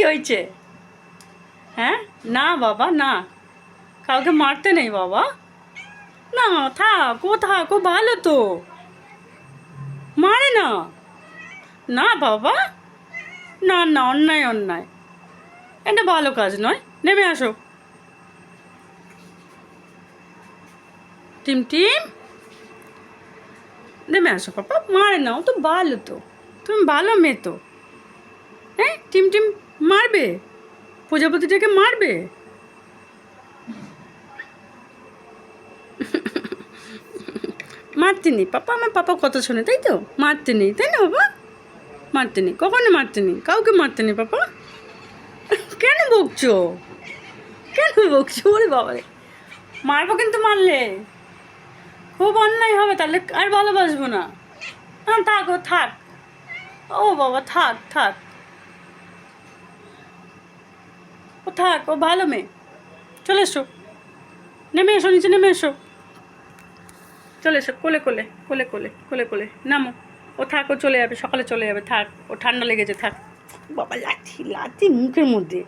হয়েছে? হ্যাঁ, না বাবা না, কাউকে মারতে নেই বাবা। না, থাক ও ভালো তো, মারে না। না বাবা, না না, অন্যায় অন্যায়, এটা ভালো কাজ নয়। নেমে আসো। টিম টিম, নেমে আসো পাপা, মারে না, ও তো ভালো তো, তুমি ভালো মেয়ে তো। হ্যাঁ, টিম টিম মারবে, প্রজাপতিটাকে মারবে? মারতে নেই পাপা, আমার পাপা কথা শোনে, তাই তো? মারতে নেই, তাই না বাবা? মারতে নেই, কখনো মারতে নেই, কাউকে মারতে নেই পাপা। কেন বকছো? কেন বকছো? ওরে বাবা রে, মারবো কিন্তু মারলে খুব অন্যায় হবে, তাহলে আর ভালোবাসবো না। হ্যাঁ, থাক ও থাক, ও বাবা থাক থাক, ও থাক, ও ভালো মেয়ে। চলে এসো, নেমে এসো, নিচে নেমে এসো, চলে এসো, কোলে কোলে কোলে কোলে কোলে কোলে নামো। ও থাক, ও চলে যাবে, সকালে চলে যাবে, থাক, ও ঠান্ডা লেগেছে, থাক। বাবা লাঠি লাঠি মুখের মধ্যে।